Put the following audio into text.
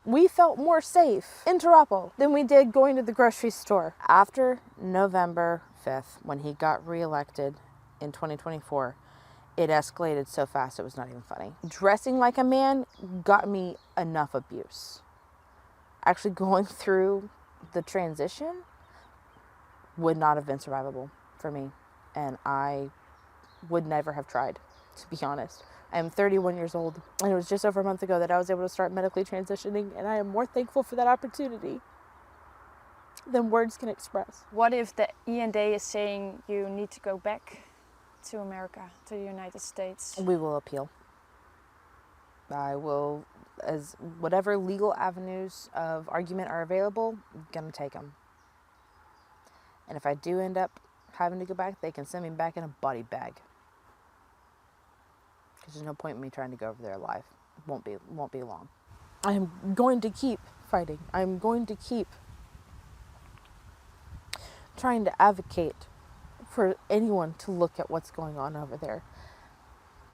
We felt more safe in Toronto than we did going to the grocery store. After November 5th, when he got reelected in 2024, it escalated so fast it was not even funny. Dressing like a man got me enough abuse. Actually going through the transition would not have been survivable for me. And I would never have tried, to be honest. I am 31 years old, and it was just over a month ago that I was able to start medically transitioning, and I am more thankful for that opportunity than words can express. What if the END is saying you need to go back to America, to the United States? We will appeal. I will, as whatever legal avenues of argument are available, I'm gonna take them. And if I do end up having to go back, they can send me back in a body bag. Because there's no point in me trying to go over there alive. It won't be long. I'm going to keep fighting. I'm going to keep trying to advocate for anyone to look at what's going on over there.